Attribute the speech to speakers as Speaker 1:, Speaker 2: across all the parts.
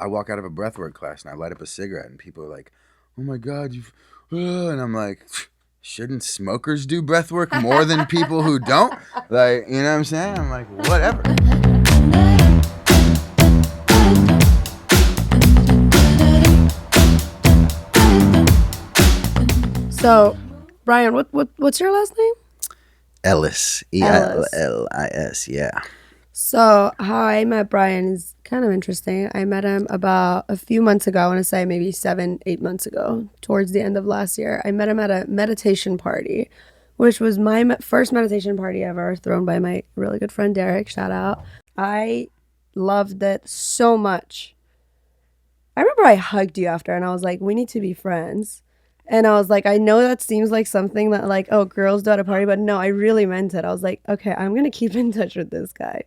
Speaker 1: I walk out of a breathwork class and I light up a cigarette and people are like, "Oh my God, you've," and I'm like, shouldn't smokers do breathwork more than people who don't? Like, you know what I'm saying? I'm like, whatever.
Speaker 2: So, Bryan, what's your last name?
Speaker 1: Ellis. Ellis, yeah.
Speaker 2: So, how I met Bryan is kind of interesting. I met him about a few months ago. I want to say maybe 7-8 months ago, towards the end of last year. I met him at a meditation party, which was my first meditation party ever, thrown by my really good friend Derek. Shout out. I loved it so much. I remember I hugged you after, and I was like, we need to be friends. And I was like, I know that seems like something that like, oh, girls do at a party, but no, I really meant it. I was like, okay, I'm going to keep in touch with this guy.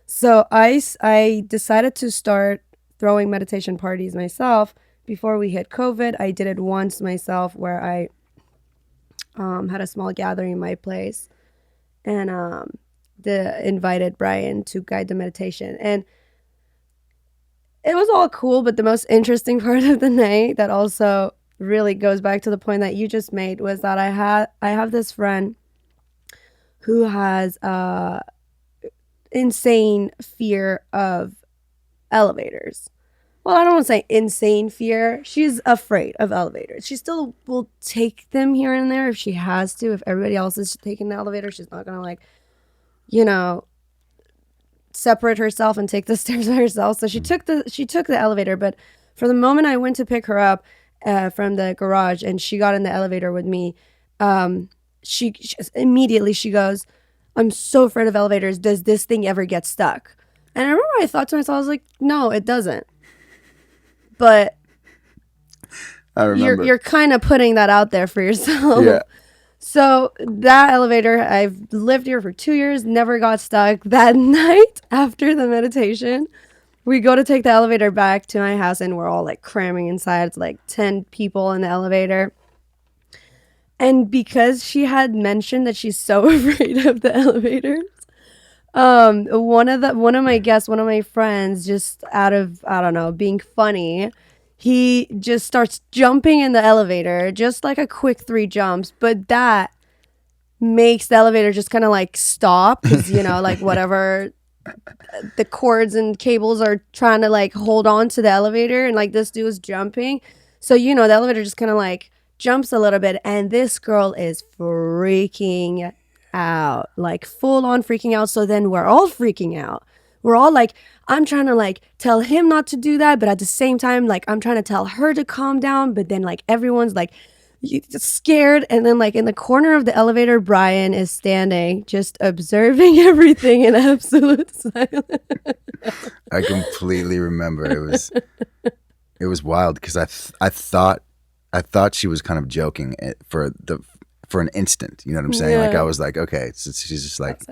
Speaker 2: So I decided to start throwing meditation parties myself. Before we hit COVID, I did it once myself where I had a small gathering in my place and invited Bryan to guide the meditation. And it was all cool, but the most interesting part of the night that also really goes back to the point that you just made was that I have this friend who has insane fear of elevators. Well, I don't want to say insane fear. She's afraid of elevators. She still will take them here and there if she has to. If everybody else is taking the elevator, she's not going to like, separate herself and take the stairs by herself. So she took the elevator, but for the moment I went to pick her up from the garage and she got in the elevator with me, she immediately she goes, "I'm so afraid of elevators. Does this thing ever get stuck?" And I remember I thought to myself, I was like, no, it doesn't. But
Speaker 1: I remember.
Speaker 2: You're kind of putting that out there for yourself.
Speaker 1: Yeah.
Speaker 2: So that elevator, I've lived here for 2 years, never got stuck. That night after the meditation, we go to take the elevator back to my house and we're all like cramming inside. It's like 10 people in the elevator. And because she had mentioned that she's so afraid of the elevators, one of my guests, one of my friends, just out of, I don't know, being funny, he just starts jumping in the elevator, just like a quick 3 jumps, but that makes the elevator just kind of like stop because, like whatever the cords and cables are trying to like hold on to the elevator, and like this dude is jumping. So, the elevator just kind of like jumps a little bit, and this girl is freaking out, like full on freaking out. So then we're all freaking out. We're all like, I'm trying to like tell him not to do that, but at the same time, like I'm trying to tell her to calm down, but then like everyone's like scared. And then like in the corner of the elevator, Bryan is standing just observing everything in absolute silence.
Speaker 1: I completely remember. It was wild because I thought she was kind of joking for an instant. You know what I'm saying?
Speaker 2: Yeah.
Speaker 1: Like I was like, okay, so she's just like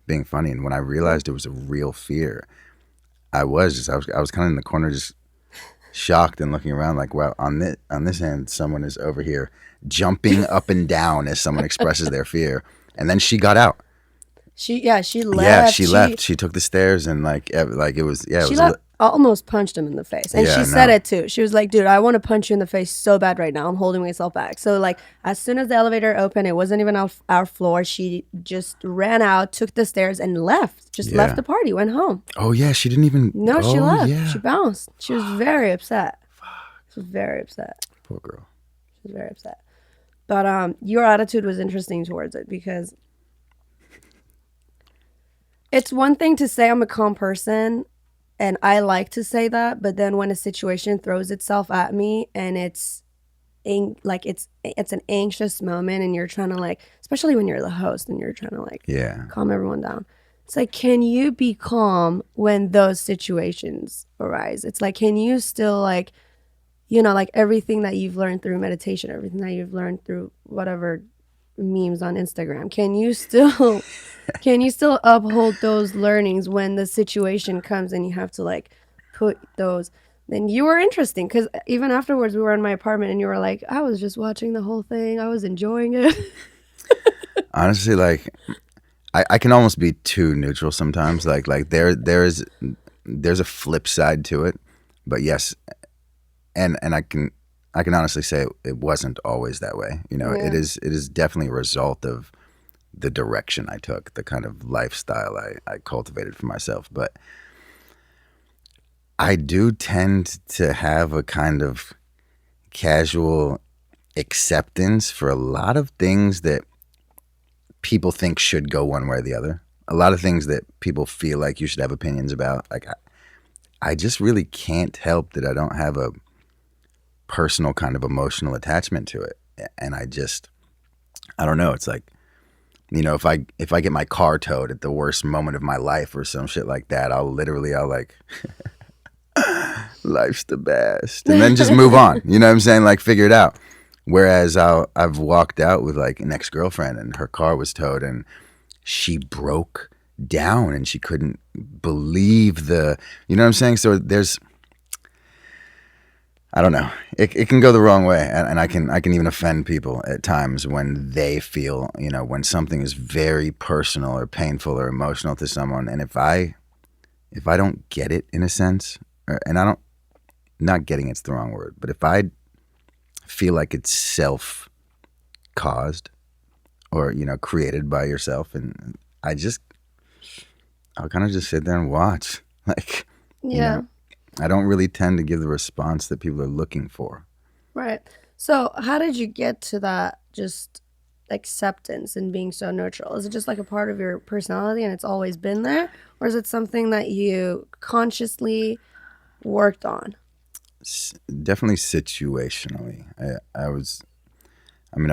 Speaker 1: being funny. And when I realized it was a real fear, I was kind of in the corner, just shocked and looking around, like, wow, on this end, someone is over here jumping up and down as someone expresses their fear. And then she got out.
Speaker 2: She left.
Speaker 1: Yeah, she left. She took the stairs and like it was. Yeah,
Speaker 2: she almost punched him in the face, and she said it too. She was like, "Dude, I want to punch you in the face so bad right now. I'm holding myself back." So like, as soon as the elevator opened, it wasn't even off our floor. She just ran out, took the stairs, and left. Just left the party, went home.
Speaker 1: Oh yeah, she didn't even.
Speaker 2: No, she left.
Speaker 1: Yeah.
Speaker 2: She bounced. She was very upset. She was very upset.
Speaker 1: Poor girl.
Speaker 2: She was very upset. But your attitude was interesting towards it because it's one thing to say I'm a calm person, and I like to say that, but then when a situation throws itself at me and it's an anxious moment and you're trying to like, especially when you're the host and you're trying to like calm everyone down. It's like, can you be calm when those situations arise? It's like, can you still like, like everything that you've learned through meditation, everything that you've learned through whatever memes on Instagram, can you still uphold those learnings when the situation comes and you have to like put those? Then you were interesting because even afterwards we were in my apartment and you were like, I was just watching the whole thing, I was enjoying it.
Speaker 1: Honestly, like I can almost be too neutral sometimes. Like there's a flip side to it But yes, and I can honestly say it wasn't always that way. You know,
Speaker 2: Yeah.
Speaker 1: it is definitely a result of the direction I took, the kind of lifestyle I cultivated for myself. But I do tend to have a kind of casual acceptance for a lot of things that people think should go one way or the other. A lot of things that people feel like you should have opinions about. Like I just really can't help that I don't have a personal kind of emotional attachment to it. And I don't know. It's like, you know, if I get my car towed at the worst moment of my life or some shit like that, I'll like life's the best, and then just move on. You know what I'm saying? Like figure it out. Whereas I've walked out with like an ex-girlfriend and her car was towed and she broke down and she couldn't believe you know what I'm saying? So I don't know. It can go the wrong way, and I can even offend people at times when they feel, you know, when something is very personal or painful or emotional to someone, and if I don't get it in a sense, and I don't, not getting it's the wrong word, but if I feel like it's self caused or, you know, created by yourself, and I'll kind of just sit there and watch, like, you
Speaker 2: Yeah.
Speaker 1: know, I don't really tend to give the response that people are looking for.
Speaker 2: Right. So, how did you get to that just acceptance and being so neutral? Is it just like a part of your personality and it's always been there? Or is it something that you consciously worked on?
Speaker 1: Definitely situationally. I mean,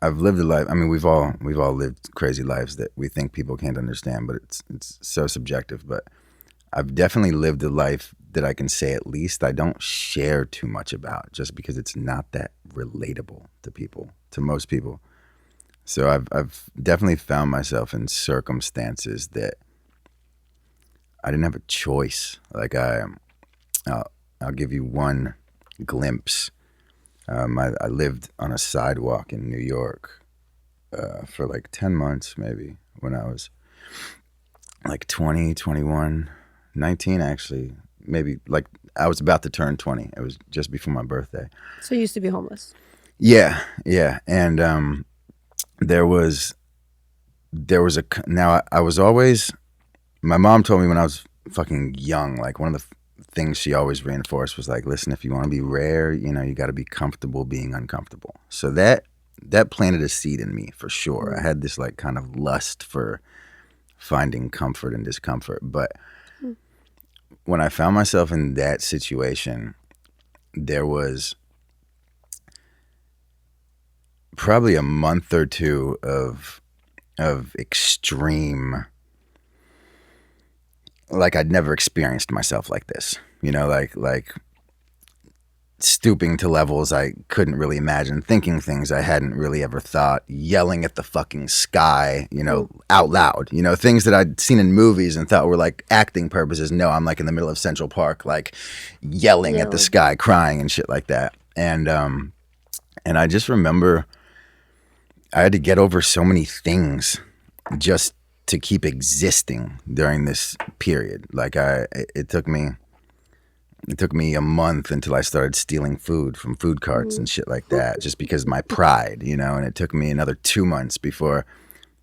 Speaker 1: I've lived a life. I mean, we've all lived crazy lives that we think people can't understand, but it's so subjective. But I've definitely lived a life that I can say at least I don't share too much about, just because it's not that relatable to people, to most people. So I've definitely found myself in circumstances that I didn't have a choice. Like I'll give you one glimpse. I lived on a sidewalk in New York for like 10 months maybe when I was like 20, 21, 19 actually. Maybe like I was about to turn 20. It was just before my birthday.
Speaker 2: So, you used to be homeless.
Speaker 1: Yeah, yeah. And there was now I was always, my mom told me when I was fucking young, like one of the things she always reinforced was like, listen, if you want to be rare, you know, you got to be comfortable being uncomfortable. So that planted a seed in me for sure. I had this like kind of lust for finding comfort in discomfort. But when I found myself in that situation, there was probably a month or two of extreme, like I'd never experienced myself like this, you know, like stooping to levels I couldn't really imagine, thinking things I hadn't really ever thought, yelling at the fucking sky, you know, out loud, you know, things that I'd seen in movies and thought were like acting purposes. No, I'm like in the middle of Central Park, like yelling at the sky, crying and shit like that. And I just remember I had to get over so many things just to keep existing during this period. Like it took me a month until I started stealing food from food carts and shit like that, just because of my pride, you know. And it took me another 2 months before,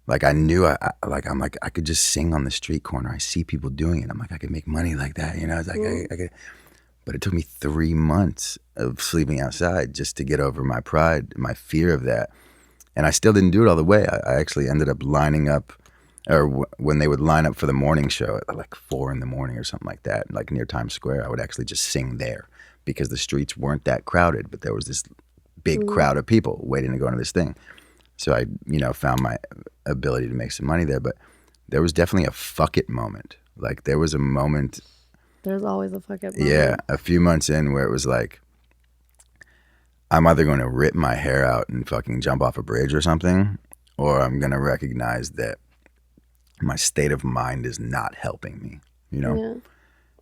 Speaker 1: like, I knew I'm like I could just sing on the street corner. I see people doing it. I'm like I could make money like that, you know. It's like I could, but it took me 3 months of sleeping outside just to get over my pride, my fear of that. And I still didn't do it all the way. I actually ended up lining up, or when they would line up for the morning show at like 4 a.m. or something like that, like near Times Square, I would actually just sing there because the streets weren't that crowded, but there was this big crowd of people waiting to go into this thing. So I, you know, found my ability to make some money there. But there was definitely a fuck it moment. Like there was a moment.
Speaker 2: There's always a fuck it moment.
Speaker 1: Yeah, a few months in where it was like, I'm either going to rip my hair out and fucking jump off a bridge or something, or I'm going to recognize that my state of mind is not helping me, you know?
Speaker 2: Yeah.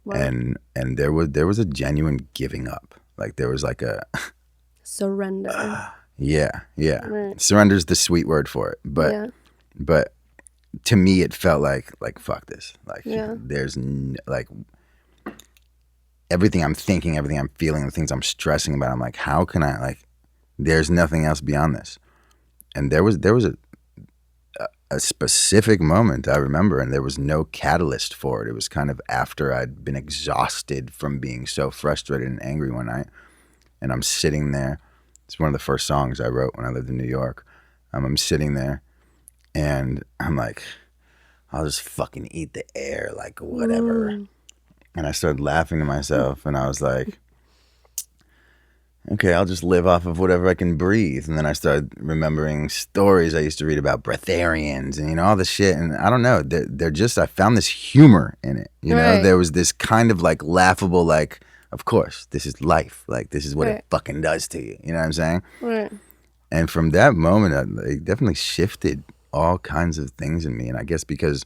Speaker 2: Wow.
Speaker 1: And there was a genuine giving up. Like there was like a
Speaker 2: Surrender.
Speaker 1: yeah.
Speaker 2: Right.
Speaker 1: Surrender's the sweet word for it. But to me it felt like fuck this. Like there's like everything I'm thinking, everything I'm feeling, the things I'm stressing about, I'm like, how can I, like, there's nothing else beyond this. And there was a specific moment I remember, and there was no catalyst for it. It was kind of after I'd been exhausted from being so frustrated and angry one night, and I'm sitting there. It's one of the first songs I wrote when I lived in New York. I'm sitting there, and I'm like, I'll just fucking eat the air, like whatever. And I started laughing to myself, and I was like, okay, I'll just live off of whatever I can breathe. And then I started remembering stories I used to read about breatharians and, all this shit. And I don't know, they're just, I found this humor in it.
Speaker 2: Right.
Speaker 1: There was this kind of like laughable, like, of course, this is life. Like, this is what it fucking does to you. You know what I'm saying?
Speaker 2: Right.
Speaker 1: And from that moment, it definitely shifted all kinds of things in me. And I guess because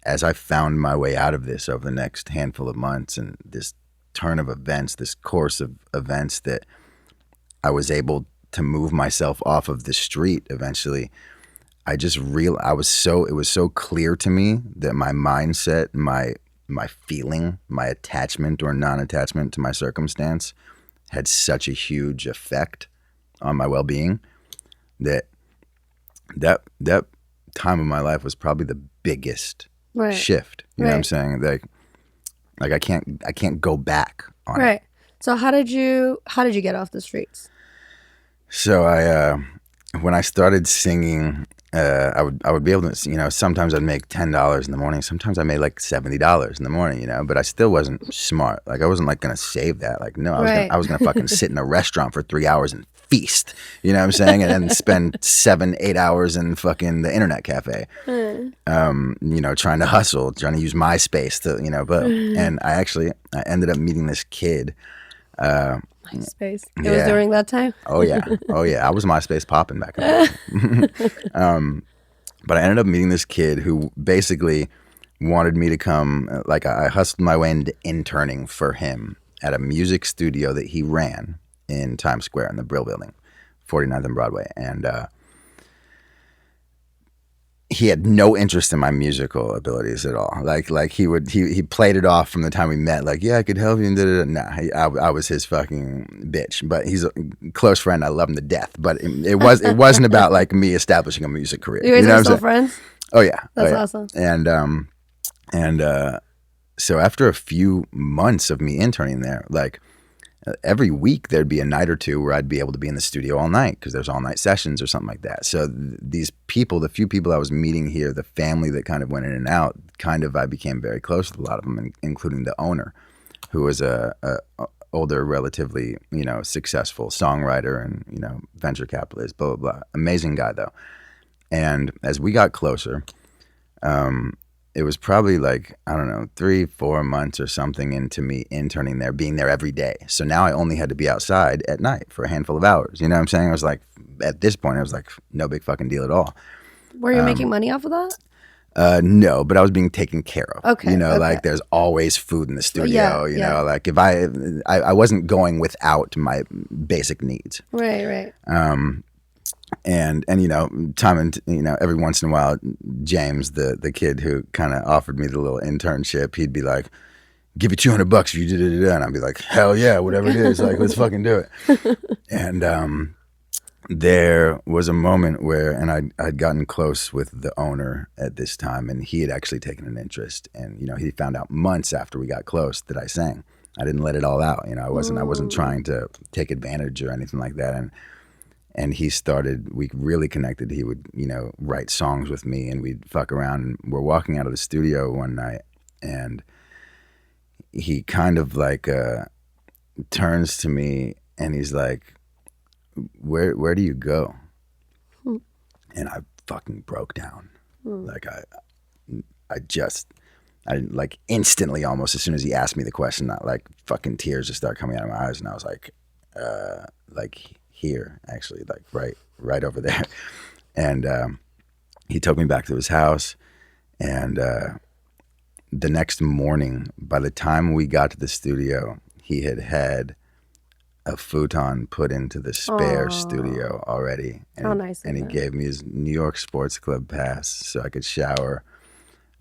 Speaker 1: as I found my way out of this over the next handful of months and this turn of events, this course of events that I was able to move myself off of the street eventually, I just it was so clear to me that my mindset, my feeling, my attachment or non-attachment to my circumstance had such a huge effect on my well-being that time of my life was probably the biggest shift. You know what I'm saying? Like I can't go back on it.
Speaker 2: Right. So how did you get off the streets?
Speaker 1: So when I started singing, I would be able to, sometimes I'd make $10 in the morning. Sometimes I made like $70 in the morning, but I still wasn't smart. Like I wasn't like going to save that. Like, no, I was going to fucking sit in a restaurant for 3 hours and feast, you know what I'm saying? And then spend 7-8 hours in fucking the internet cafe, trying to hustle, trying to use MySpace to, but, and I ended up meeting this kid,
Speaker 2: MySpace. It was during that time?
Speaker 1: Oh yeah. I was MySpace popping back then. But I ended up meeting this kid who basically wanted me to come, like I hustled my way into interning for him at a music studio that he ran in Times Square in the Brill Building, 49th and Broadway. And he had no interest in my musical abilities at all. Like he played it off from the time we met. Like, yeah, I could help you. And I was his fucking bitch. But he's a close friend. I love him to death. But it wasn't about like me establishing a music career.
Speaker 2: You guys are still friends?
Speaker 1: Oh yeah,
Speaker 2: that's awesome.
Speaker 1: And so after a few months of me interning there, like every week there'd be a night or two where I'd be able to be in the studio all night because there's all night sessions or something like that. So these people, the few people I was meeting here, the family that kind of went in and out, I became very close with a lot of them, including the owner, who was a older, relatively, successful songwriter and, venture capitalist, blah, blah, blah. Amazing guy though. And as we got closer, it was probably like, I don't know, 3-4 months or something into me interning there, being there every day. So now I only had to be outside at night for a handful of hours. You know what I'm saying? I was like, at this point, I was like, no big fucking deal at all.
Speaker 2: Were you making money off of that?
Speaker 1: No, but I was being taken care of.
Speaker 2: Okay.
Speaker 1: Like there's always food in the studio, you know, like if I wasn't going without my basic needs.
Speaker 2: Right.
Speaker 1: And time and every once in a while, James, the kid who kind of offered me the little internship, he'd be like, "Give you $200 if you did it," and I'd be like, "Hell yeah, whatever it is, like let's fucking do it." And there was a moment where, and I'd gotten close with the owner at this time, and he had actually taken an interest, and he found out months after we got close that I sang. I didn't let it all out, I wasn't trying to take advantage or anything like that, and we really connected. He would, write songs with me and we'd fuck around, and we're walking out of the studio one night and he kind of like turns to me and he's like, where do you go? And I fucking broke down. Like I like instantly, almost as soon as he asked me the question, like fucking tears just started coming out of my eyes. And I was like here, actually, like right over there. And he took me back to his house, and the next morning, by the time we got to the studio, he had a futon put into the spare studio already. And,
Speaker 2: how nice!
Speaker 1: And he gave me his New York Sports Club pass so I could shower,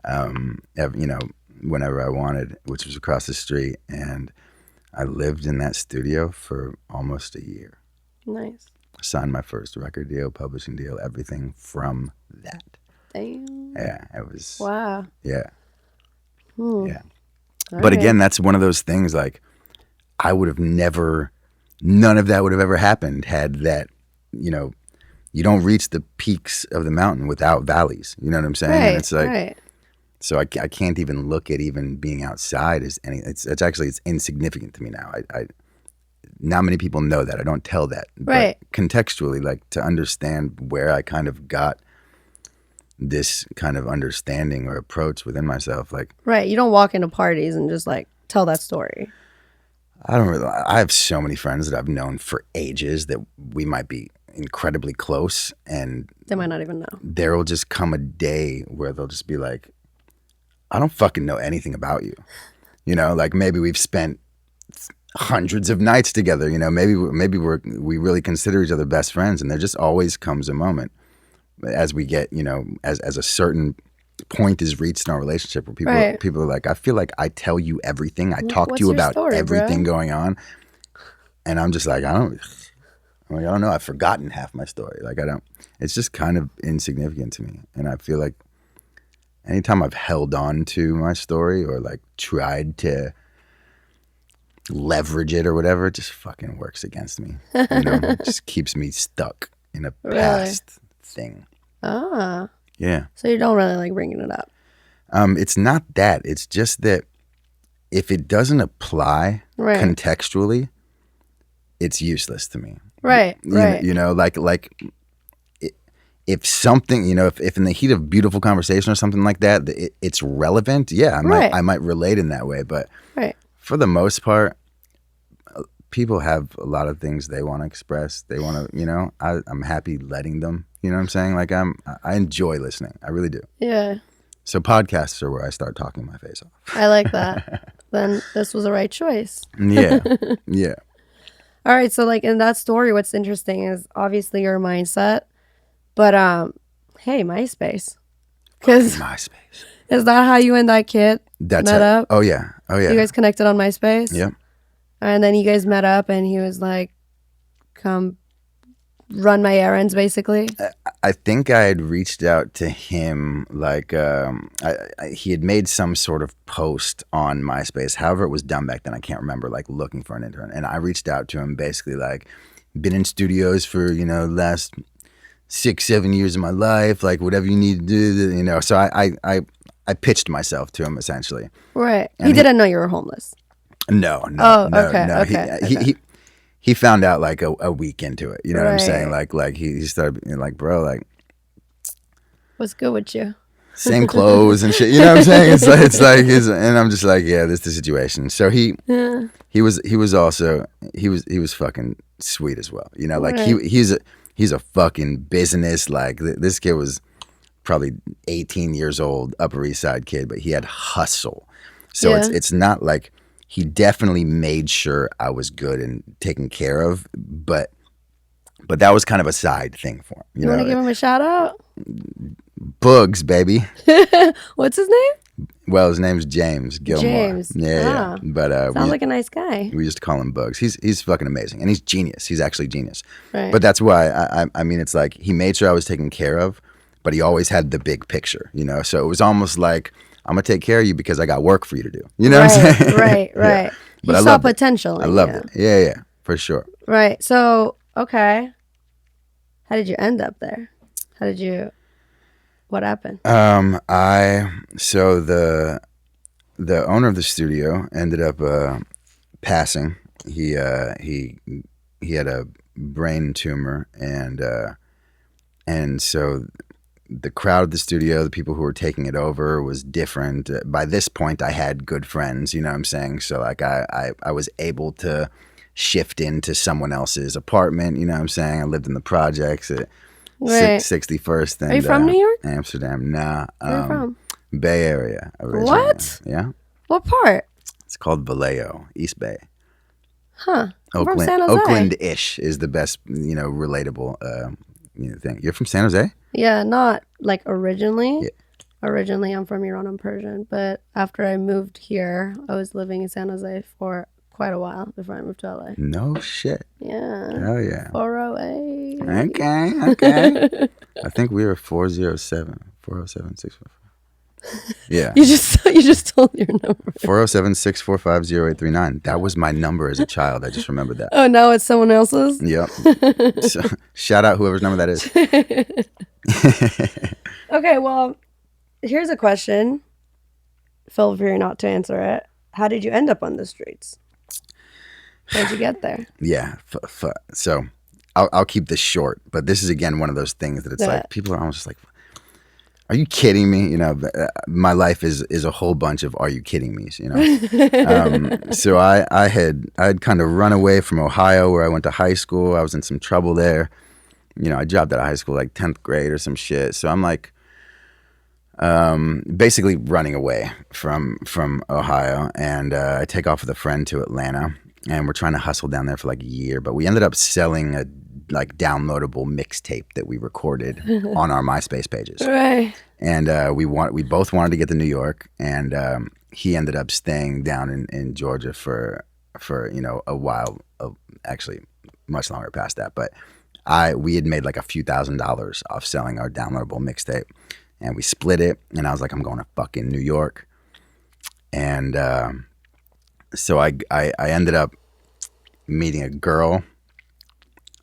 Speaker 1: whenever I wanted, which was across the street. And I lived in that studio for almost a year.
Speaker 2: Nice.
Speaker 1: Signed my first record deal, publishing deal, everything from that.
Speaker 2: Damn.
Speaker 1: Yeah, it was.
Speaker 2: Wow.
Speaker 1: Yeah. Yeah.
Speaker 2: All
Speaker 1: But
Speaker 2: right.
Speaker 1: again, that's one of those things like I would have never, none of that would have ever happened had that, you know, you don't reach the peaks of the mountain without valleys. You know what I'm saying?
Speaker 2: Right.
Speaker 1: And it's like,
Speaker 2: right.
Speaker 1: so I can't even look at even being outside as any, it's actually, it's insignificant to me now. Not many people know that. I don't tell that.
Speaker 2: Right.
Speaker 1: But contextually, like to understand where I kind of got this kind of understanding or approach within myself, like,
Speaker 2: Right. You don't walk into parties and just like tell that story.
Speaker 1: I have so many friends that I've known for ages that we might be incredibly close, and
Speaker 2: They might not even know.
Speaker 1: there will just come a day where they'll just be like, I don't fucking know anything about you. You know, like maybe we've spent hundreds of nights together, you know, maybe we really consider each other best friends, and there just always comes a moment as we get, you know, as a certain point is reached in our relationship where people are like, I feel like I tell you everything. I talk to you about everything going on. And I'm just like, I don't know. I've forgotten half my story. Like it's just kind of insignificant to me. And I feel like anytime I've held on to my story or like tried to leverage it or whatever, it just fucking works against me. You know, it just keeps me stuck in a past thing.
Speaker 2: Ah.
Speaker 1: Yeah.
Speaker 2: So you don't really like bringing it up.
Speaker 1: It's not that. It's just that if it doesn't apply contextually, it's useless to me.
Speaker 2: Right.
Speaker 1: You know, like if something, you know, if in the heat of beautiful conversation or something like that, it's relevant. Yeah, I might relate in that way. But for the most part, people have a lot of things they want to express. They want to, you know, I'm happy letting them. You know what I'm saying? Like I enjoy listening. I really do.
Speaker 2: Yeah.
Speaker 1: So podcasts are where I start talking my face off.
Speaker 2: I like that. Then this was the right choice.
Speaker 1: Yeah. Yeah.
Speaker 2: All right. So like in that story, what's interesting is obviously your mindset, but hey, MySpace. Because
Speaker 1: MySpace.
Speaker 2: Is that how you and that kid met up?
Speaker 1: Oh yeah. Oh yeah.
Speaker 2: You guys connected on MySpace?
Speaker 1: Yep.
Speaker 2: And then you guys met up and he was like, come run my errands, basically.
Speaker 1: I think I had reached out to him, like he had made some sort of post on MySpace. However it was done back then, I can't remember, like looking for an intern. And I reached out to him basically like, been in studios for, you know, last 6-7 years of my life, like whatever you need to do, you know. So I pitched myself to him essentially.
Speaker 2: Right.
Speaker 1: And
Speaker 2: he didn't know you were homeless.
Speaker 1: No.
Speaker 2: Okay.
Speaker 1: He found out like a week into it. You know what I'm saying? Like he started being like, bro, like,
Speaker 2: what's good with you?
Speaker 1: Same clothes and shit. You know what I'm saying? It's like and I'm just like, yeah, this is the situation. So he was also fucking sweet as well. You know, like he's a fucking business. Like this kid was probably 18 years old, Upper East Side kid, but he had hustle. So it's not like. He definitely made sure I was good and taken care of, but that was kind of a side thing for him.
Speaker 2: You want to give him a shout out?
Speaker 1: Bugs, baby.
Speaker 2: What's his name?
Speaker 1: Well, his name's James Gilmore.
Speaker 2: James.
Speaker 1: Yeah. But
Speaker 2: sounds like a nice guy.
Speaker 1: We used to call him Bugs. He's fucking amazing, and he's genius. He's actually genius.
Speaker 2: Right.
Speaker 1: But that's why I mean, it's like he made sure I was taken care of, but he always had the big picture, you know. So it was almost like, I'm going to take care of you because I got work for you to do. You know what I'm saying?
Speaker 2: Right.
Speaker 1: Yeah.
Speaker 2: But you saw potential.
Speaker 1: I loved it. Yeah, for sure.
Speaker 2: Right. So, okay. How did you end up there? What happened?
Speaker 1: So the owner of the studio ended up passing. He had a brain tumor, and so the crowd of the studio, the people who were taking it over, was different. By this point, I had good friends, you know what I'm saying? So like I was able to shift into someone else's apartment, you know what I'm saying? I lived in the projects at 61st and
Speaker 2: Are you from New York?
Speaker 1: Amsterdam. Nah.
Speaker 2: Where are you from?
Speaker 1: Bay Area originally.
Speaker 2: What?
Speaker 1: Yeah.
Speaker 2: What part?
Speaker 1: It's called Vallejo, East Bay.
Speaker 2: Huh. I'm
Speaker 1: Oakland,
Speaker 2: from San Jose.
Speaker 1: Oakland-ish is the best, you know, relatable thing. You're from San Jose?
Speaker 2: Yeah, not like originally.
Speaker 1: Yeah.
Speaker 2: Originally, I'm from Iran. I'm Persian. But after I moved here, I was living in San Jose for quite a while before I moved to LA.
Speaker 1: No shit.
Speaker 2: Yeah.
Speaker 1: Hell yeah.
Speaker 2: 408.
Speaker 1: Okay. I think we were 407. 407 645. Yeah.
Speaker 2: You just told your number.
Speaker 1: 407 645 0839. That was my number as a child. I just remembered that.
Speaker 2: Oh, now it's someone else's?
Speaker 1: Yep. So, shout out whoever's number that is.
Speaker 2: Okay, well, here's a question. Feel free not to answer it. How did you end up on the streets? How'd you get there?
Speaker 1: Yeah. So I'll keep this short, but this is again one of those things that it's like people are almost just like, are you kidding me? You know, my life is a whole bunch of are you kidding me? You know, so I had kind of run away from Ohio where I went to high school. I was in some trouble there. You know, I dropped out of high school like 10th grade or some shit. So I'm like, basically running away from Ohio, and I take off with a friend to Atlanta, and we're trying to hustle down there for like a year, but we ended up selling a like downloadable mixtape that we recorded on our MySpace pages.
Speaker 2: Right.
Speaker 1: And we both wanted to get to New York, and he ended up staying down in Georgia for you know a while, actually much longer past that, but we had made like a few $1,000s off selling our downloadable mixtape. And we split it, and I was like, I'm going to fucking New York. And so I ended up meeting a girl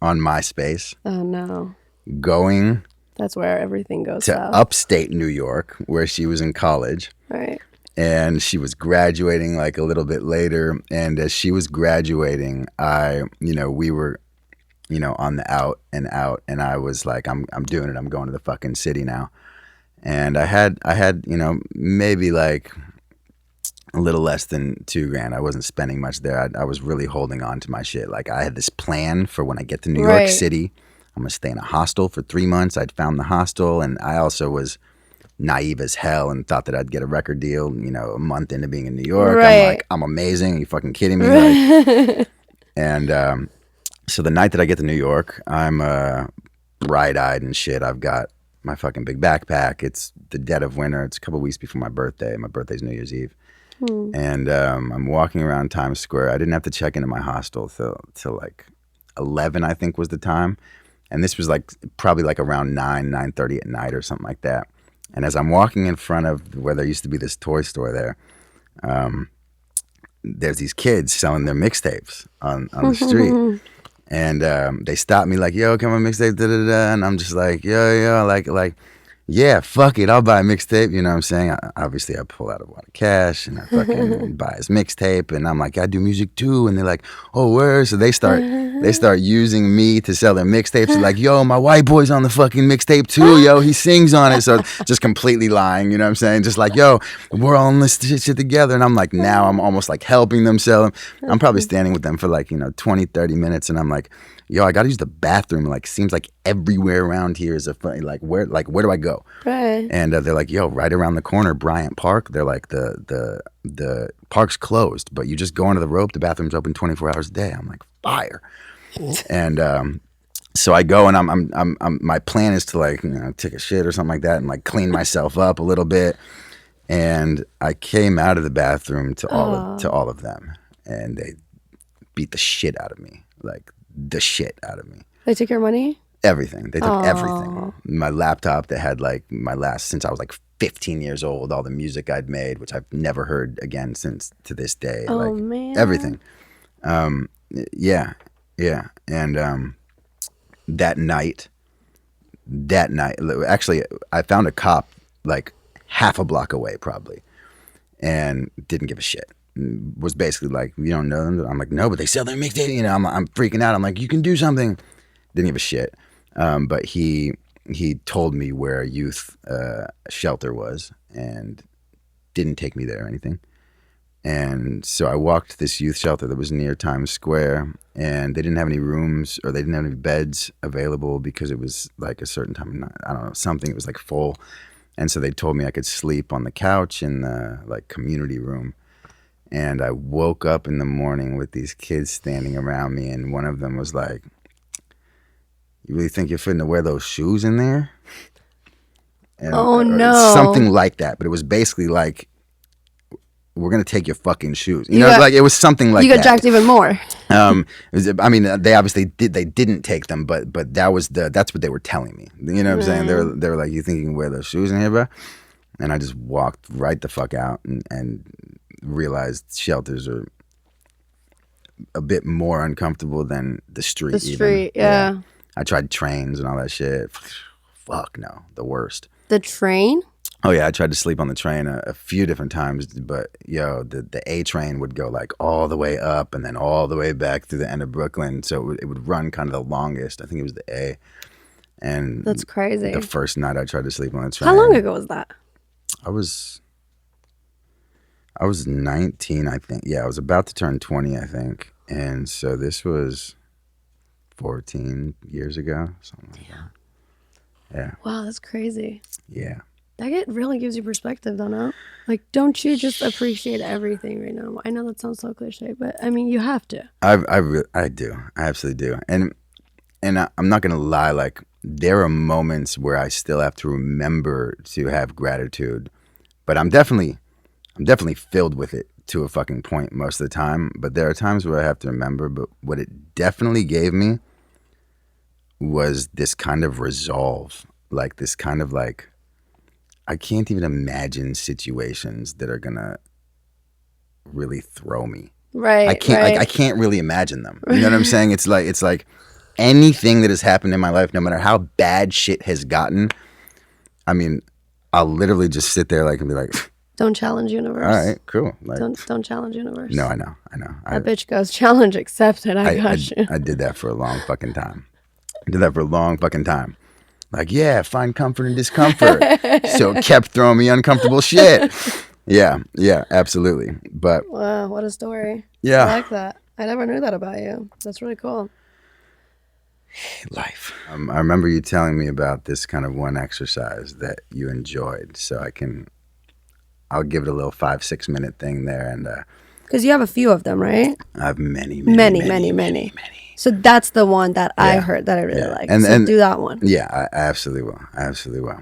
Speaker 1: on MySpace.
Speaker 2: Oh, no.
Speaker 1: Going
Speaker 2: That's where everything goes
Speaker 1: to
Speaker 2: south.
Speaker 1: upstate New York, where she was in college.
Speaker 2: Right.
Speaker 1: And she was graduating like a little bit later. And as she was graduating, we were, you know, on the out. And I was like, I'm doing it. I'm going to the fucking city now. And I had, you know, maybe like a little less than $2,000. I wasn't spending much there. I was really holding on to my shit. Like I had this plan for when I get to New York City, I'm going to stay in a hostel for 3 months. I'd found the hostel, and I also was naive as hell and thought that I'd get a record deal, you know, a month into being in New York.
Speaker 2: Right.
Speaker 1: I'm like, I'm amazing. Are you fucking kidding me? Like, and so the night that I get to New York, I'm bright-eyed and shit. I've got my fucking big backpack. It's the dead of winter. It's a couple weeks before my birthday. My birthday's New Year's Eve. And I'm walking around Times Square. I didn't have to check into my hostel till like 11, I think was the time. And this was like probably like around 9:30 at night or something like that. And as I'm walking in front of where there used to be this toy store there, there's these kids selling their mixtapes on the street. And they stopped me like, yo, come on, mixtape, da-da-da. And I'm just like, yo, like, yeah, fuck it, I'll buy a mixtape. You know what I'm saying? Obviously, I pull out a lot of cash and I fucking buy his mixtape. And I'm like, I do music too. And they're like, oh, where? So they start using me to sell their mixtapes. They're like, yo, my white boy's on the fucking mixtape too, yo. He sings on it. So just completely lying, you know what I'm saying? Just like, yo, we're all in this shit together. And I'm like, now I'm almost like helping them sell them. I'm probably standing with them for like, 20, 30 minutes. And I'm like, yo, I gotta use the bathroom. Like, seems like everywhere around here is where do I go?
Speaker 2: Right.
Speaker 1: And they're like, yo, right around the corner, Bryant Park. They're like, the park's closed, but you just go into the rope. The bathroom's open 24 hours a day. I'm like, fire. And so I go, and I'm my plan is to like, take a shit or something like that, and like clean myself up a little bit. And I came out of the bathroom to all of them, and they beat the shit out of me, like the shit out of me.
Speaker 2: They took your money?
Speaker 1: Everything. They took everything. My laptop that had like since I was like 15 years old, all the music I'd made, which I've never heard again since to this day.
Speaker 2: Oh,
Speaker 1: like
Speaker 2: man.
Speaker 1: everything. Yeah. And that night, actually, I found a cop like half a block away probably, and didn't give a shit. Was basically like, you don't know them? I'm like, no, but they sell their mixtape. I'm freaking out. I'm like, you can do something. Didn't give a shit. But he told me where a youth shelter was and didn't take me there or anything. And so I walked to this youth shelter that was near Times Square, and they didn't have any rooms, or they didn't have any beds available because it was like a certain time, I don't know, something, it was like full. And so they told me I could sleep on the couch in the like community room. And I woke up in the morning with these kids standing around me, and one of them was like, you really think you're fitting to wear those shoes in there? And,
Speaker 2: no.
Speaker 1: Something like that. But it was basically like, we're gonna take your fucking shoes. You know, like it was something like that.
Speaker 2: You got jacked even more.
Speaker 1: I mean, they obviously didn't take them, but that's what they were telling me. You know what I'm saying? They were like, you think you can wear those shoes in here, bro? And I just walked right the fuck out and realized shelters are a bit more uncomfortable than the street.
Speaker 2: The street, yeah.
Speaker 1: I tried trains and all that shit. Fuck no, the worst.
Speaker 2: The train?
Speaker 1: Oh yeah, I tried to sleep on the train a few different times, but yo, the A train would go like all the way up and then all the way back through the end of Brooklyn, so it would run kind of the longest. I think it was the A. And
Speaker 2: that's crazy.
Speaker 1: The first night I tried to sleep on the train.
Speaker 2: How long ago was that?
Speaker 1: I was 19, I think. Yeah, I was about to turn 20, I think. And so this was 14 years ago, something like that. Yeah.
Speaker 2: Wow, that's crazy.
Speaker 1: Yeah.
Speaker 2: That really gives you perspective, don't it? Like, don't you just appreciate everything right now? I know that sounds so cliche, but I mean, you have to.
Speaker 1: I do. I absolutely do. And I'm not gonna lie. Like, there are moments where I still have to remember to have gratitude, but I'm definitely filled with it to a fucking point most of the time. But there are times where I have to remember. But what it definitely gave me was this kind of resolve, like this kind of like, I can't even imagine situations that are gonna really throw me.
Speaker 2: Right.
Speaker 1: I can't.
Speaker 2: Right.
Speaker 1: Like, I can't really imagine them. You know what I'm saying? It's like anything that has happened in my life, no matter how bad shit has gotten. I mean, I'll literally just sit there like and be like,
Speaker 2: don't challenge universe.
Speaker 1: All right, cool. Like,
Speaker 2: don't challenge universe.
Speaker 1: No, I know.
Speaker 2: That bitch goes, challenge accepted. I got you.
Speaker 1: I did that for a long fucking time. Like, yeah, find comfort in discomfort. So it kept throwing me uncomfortable shit. Yeah, absolutely. But
Speaker 2: wow, what a story.
Speaker 1: Yeah.
Speaker 2: I like that. I never knew that about you. That's really cool.
Speaker 1: Life. I remember you telling me about this kind of one exercise that you enjoyed. So I'll give it a little 5-6 minute thing there. And
Speaker 2: because you have a few of them, right?
Speaker 1: I have many.
Speaker 2: So that's the one that I heard that I really like. And do that one.
Speaker 1: Yeah, I absolutely will.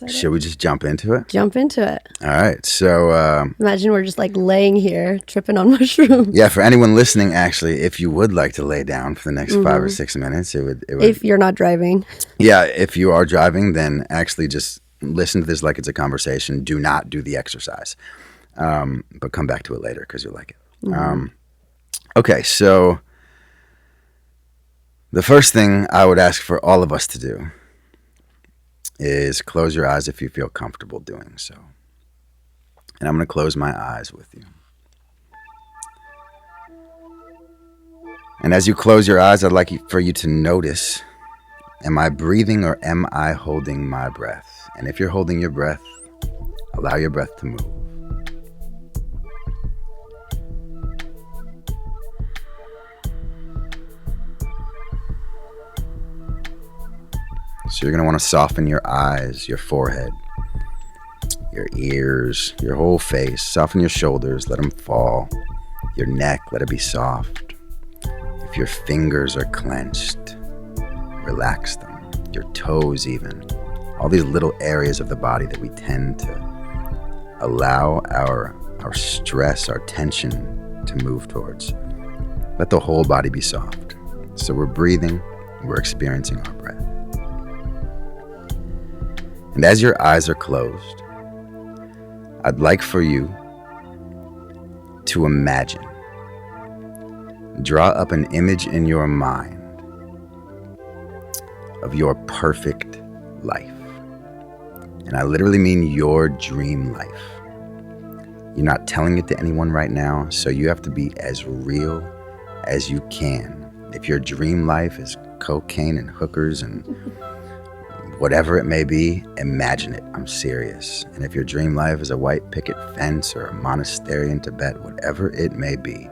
Speaker 1: Should we just jump into it?
Speaker 2: Jump into it.
Speaker 1: All right. So
Speaker 2: imagine we're just like laying here, tripping on mushrooms.
Speaker 1: Yeah, for anyone listening, actually, if you would like to lay down for the next 5 or 6 minutes, it would.
Speaker 2: If you're not driving.
Speaker 1: Yeah, if you are driving, then actually just listen to this like it's a conversation. Do not do the exercise, but come back to it later because you'll like it. Okay, so the first thing I would ask for all of us to do is close your eyes if you feel comfortable doing so. And I'm going to close my eyes with you. And as you close your eyes, I'd like for you to notice, am I breathing or am I holding my breath? And if you're holding your breath, allow your breath to move. So you're going to want to soften your eyes, your forehead, your ears, your whole face. Soften your shoulders, let them fall. Your neck, let it be soft. If your fingers are clenched, relax them. Your toes even. All these little areas of the body that we tend to allow our stress, our tension to move towards. Let the whole body be soft. So we're breathing, we're experiencing our breath. And as your eyes are closed, I'd like for you to imagine, draw up an image in your mind of your perfect life. And I literally mean your dream life. You're not telling it to anyone right now, so you have to be as real as you can. If your dream life is cocaine and hookers and whatever it may be, imagine it. I'm serious. And if your dream life is a white picket fence or a monastery in Tibet, whatever it may be,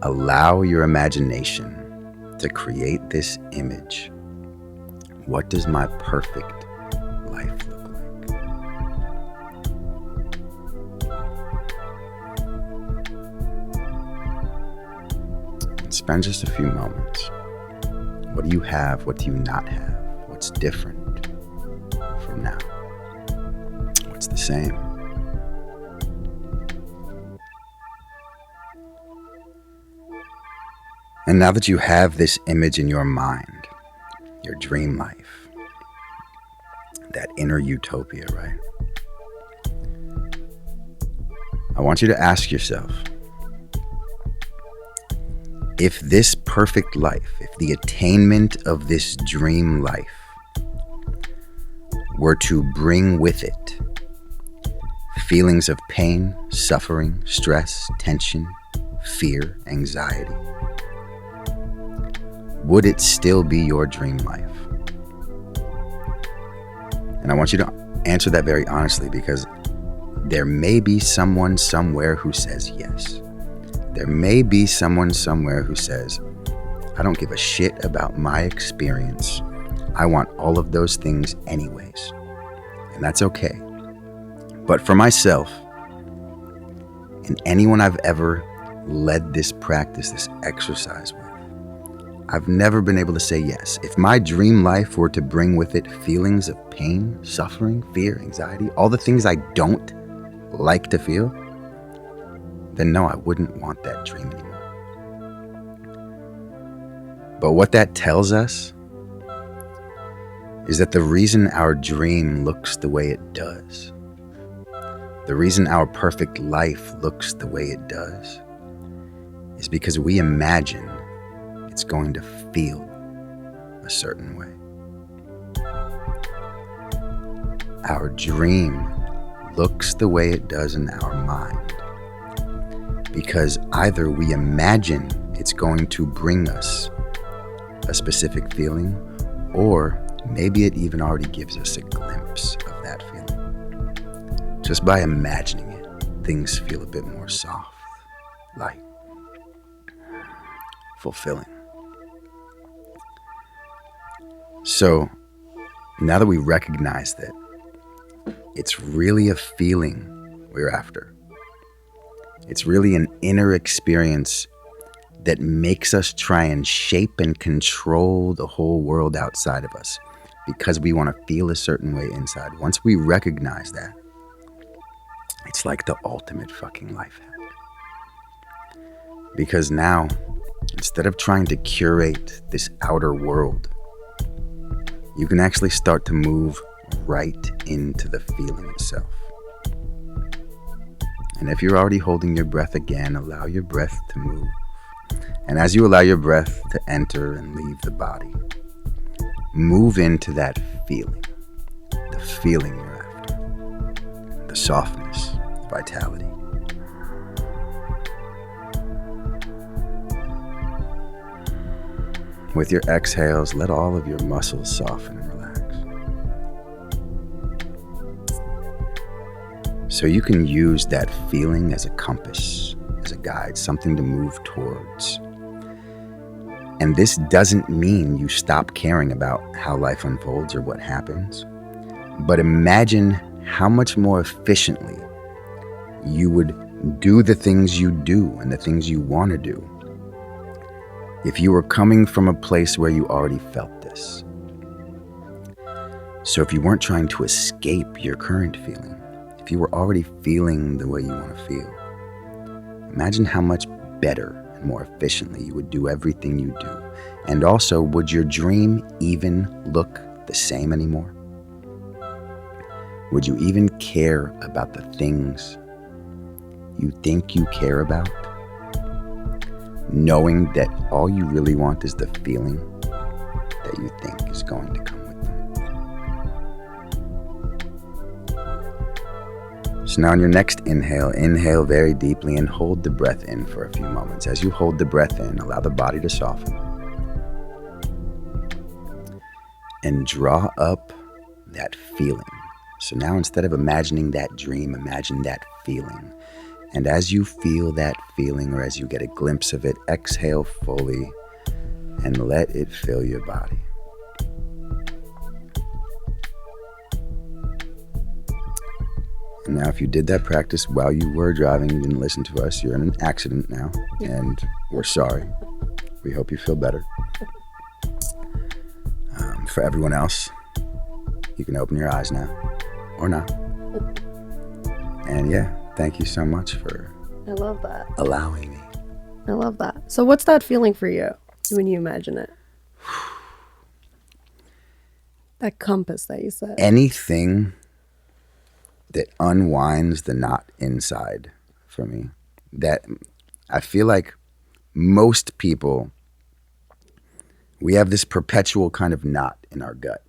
Speaker 1: allow your imagination to create this image. What does my perfect life look like? And spend just a few moments. What do you have? What do you not have? What's different from now? What's the same? And now that you have this image in your mind, your dream life, that inner utopia, right? I want you to ask yourself, if this perfect life, if the attainment of this dream life were to bring with it feelings of pain, suffering, stress, tension, fear, anxiety, would it still be your dream life? And I want you to answer that very honestly, because there may be someone somewhere who says yes. There may be someone somewhere who says, I don't give a shit about my experience. I want all of those things anyways. And that's okay. But for myself, and anyone I've ever led this practice, this exercise with, I've never been able to say yes. If my dream life were to bring with it feelings of pain, suffering, fear, anxiety, all the things I don't like to feel, then no, I wouldn't want that dream anymore. But what that tells us is that the reason our dream looks the way it does, the reason our perfect life looks the way it does, is because we imagine it's going to feel a certain way. Our dream looks the way it does in our mind because either we imagine it's going to bring us a specific feeling, or maybe it even already gives us a glimpse of that feeling. Just by imagining it, things feel a bit more soft, light, fulfilling. So now that we recognize that it's really a feeling we're after, it's really an inner experience that makes us try and shape and control the whole world outside of us because we want to feel a certain way inside. Once we recognize that, it's like the ultimate fucking life hack. Because now, instead of trying to curate this outer world, you can actually start to move right into the feeling itself. And if you're already holding your breath again, allow your breath to move. And as you allow your breath to enter and leave the body, move into that feeling, the feeling you're after, the softness, the vitality. With your exhales, let all of your muscles soften and relax. So you can use that feeling as a compass, as a guide, something to move towards. And this doesn't mean you stop caring about how life unfolds or what happens, but imagine how much more efficiently you would do the things you do and the things you want to do if you were coming from a place where you already felt this. So if you weren't trying to escape your current feeling, if you were already feeling the way you want to feel, imagine how much better and more efficiently you would do everything you do. And also, would your dream even look the same anymore? Would you even care about the things you think you care about, knowing that all you really want is the feeling that you think is going to come with them? So now on your next inhale, inhale very deeply and hold the breath in for a few moments. As you hold the breath in, allow the body to soften. And draw up that feeling. So now instead of imagining that dream, imagine that feeling. And as you feel that feeling, or as you get a glimpse of it, exhale fully and let it fill your body. And now if you did that practice while you were driving, you didn't listen to us, you're in an accident now, and we're sorry. We hope you feel better. For everyone else, you can open your eyes now, or not. And yeah, thank you so much for
Speaker 2: I love that.
Speaker 1: allowing me
Speaker 2: I love that. So what's that feeling for you when you imagine it? That compass that you said.
Speaker 1: Anything that unwinds the knot inside for me. That I feel like most people, we have this perpetual kind of knot in our gut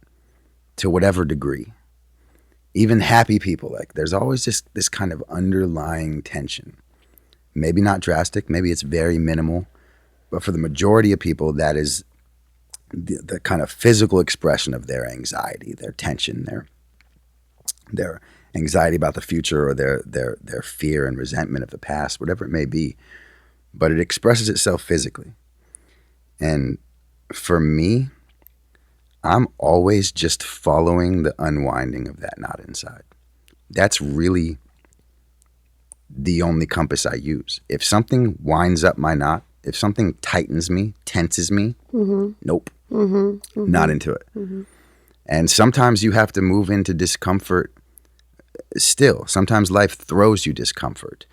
Speaker 1: to whatever degree. Even happy people, like there's always just this kind of underlying tension. Maybe not drastic, maybe it's very minimal, but for the majority of people, that is the kind of physical expression of their anxiety, their tension, their anxiety about the future, or their fear and resentment of the past, whatever it may be. But it expresses itself physically. And for me, I'm always just following the unwinding of that knot inside. That's really the only compass I use. If something winds up my knot, if something tightens me, tenses me, nope, not into it. And sometimes you have to move into discomfort still. Sometimes life throws you discomfort.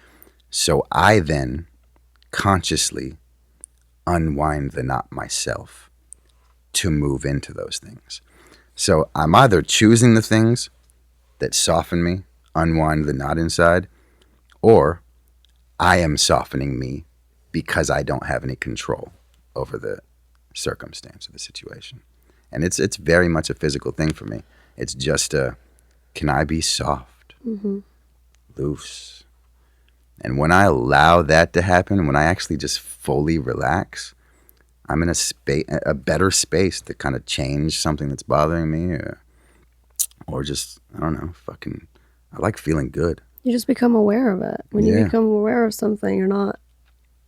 Speaker 1: So I then consciously unwind the knot myself to move into those things. So I'm either choosing the things that soften me, unwind the knot inside, or I am softening me because I don't have any control over the circumstance of the situation. And it's very much a physical thing for me. It's just can I be soft, loose? And when I allow that to happen, when I actually just fully relax, I'm in a better space to kind of change something that's bothering me, or just, I don't know, I like feeling good.
Speaker 2: You just become aware of it. When you become aware of something, you're not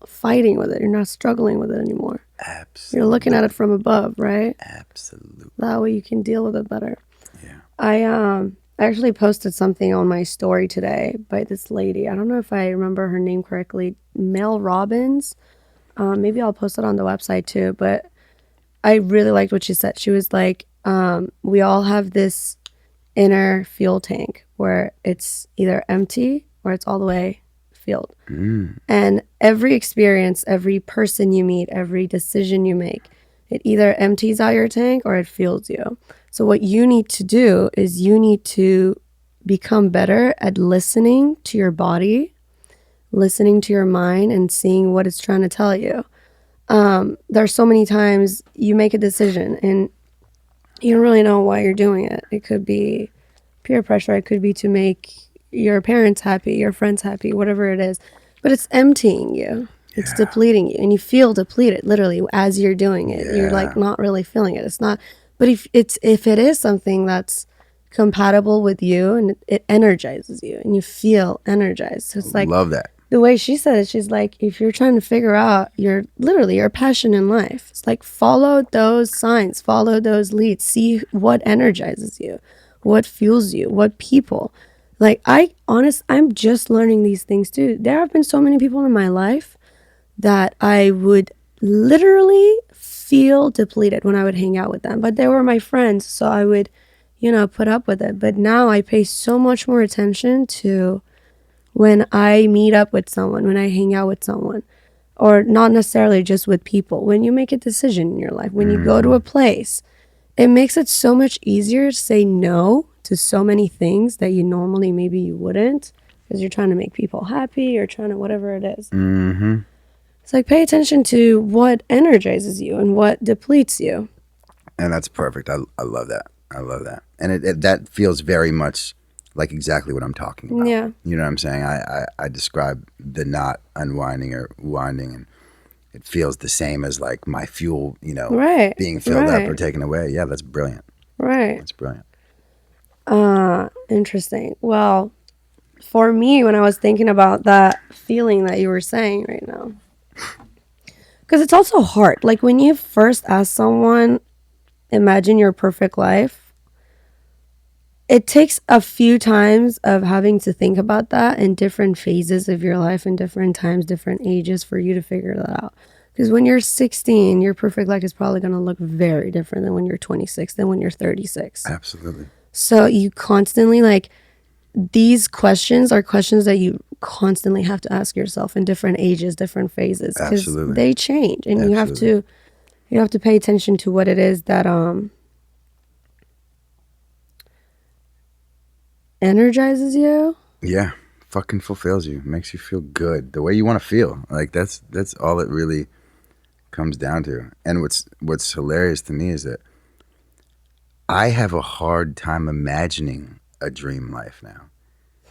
Speaker 2: fighting with it. You're not struggling with it anymore.
Speaker 1: Absolutely.
Speaker 2: You're looking at it from above, right?
Speaker 1: Absolutely.
Speaker 2: That way you can deal with it better.
Speaker 1: Yeah.
Speaker 2: I actually posted something on my story today by this lady. I don't know if I remember her name correctly. Mel Robbins. Maybe I'll post it on the website too. But I really liked what she said. She was like, we all have this inner fuel tank where it's either empty or it's all the way filled. And every experience, every person you meet, every decision you make, it either empties out your tank or it fuels you. So what you need to do is you need to become better at listening to your body, listening to your mind, and seeing what it's trying to tell you. There's so many times you make a decision and you don't really know why you're doing it. It could be peer pressure. It could be to make your parents happy, your friends happy, whatever it is. But it's emptying you. It's depleting you. And you feel depleted, literally, as you're doing it. You're like not really feeling it. It's not. But if it is something that's compatible with you and it energizes you and you feel energized. So it's like,
Speaker 1: love that.
Speaker 2: The way she said it, she's like, if you're trying to figure out your passion in life, it's like follow those signs, follow those leads, see what energizes you, what fuels you, what people. Like I'm just learning these things too. There have been so many people in my life that I would literally feel depleted when I would hang out with them. But they were my friends, so I would, put up with it. But now I pay so much more attention to when I meet up with someone, when I hang out with someone, or not necessarily just with people. When you make a decision in your life, when you go to a place, it makes it so much easier to say no to so many things that you normally maybe you wouldn't, because you're trying to make people happy or trying to whatever it is. It's like pay attention to what energizes you and what depletes you.
Speaker 1: And that's perfect. I love that. I love that. And that feels very much like exactly what I'm talking about.
Speaker 2: Yeah.
Speaker 1: You know what I'm saying? I describe the knot unwinding or winding, and it feels the same as like my fuel,
Speaker 2: Right.
Speaker 1: being filled up or taken away. Yeah, that's brilliant.
Speaker 2: Right.
Speaker 1: That's brilliant.
Speaker 2: Interesting. Well, for me, when I was thinking about that feeling that you were saying right now, because it's also hard. Like when you first ask someone, imagine your perfect life, it takes a few times of having to think about that in different phases of your life and different times, different ages for you to figure that out. Because when you're 16, your perfect life is probably going to look very different than when you're 26, than when you're 36.
Speaker 1: Absolutely.
Speaker 2: So you constantly these questions are questions that you constantly have to ask yourself in different ages, different phases, because
Speaker 1: Absolutely.
Speaker 2: they change, and
Speaker 1: Absolutely.
Speaker 2: you have to pay attention to what it is that energizes you.
Speaker 1: Yeah, fucking fulfills you, makes you feel good, the way you want to feel. Like that's all it really comes down to. And what's hilarious to me is that I have a hard time imagining a dream life now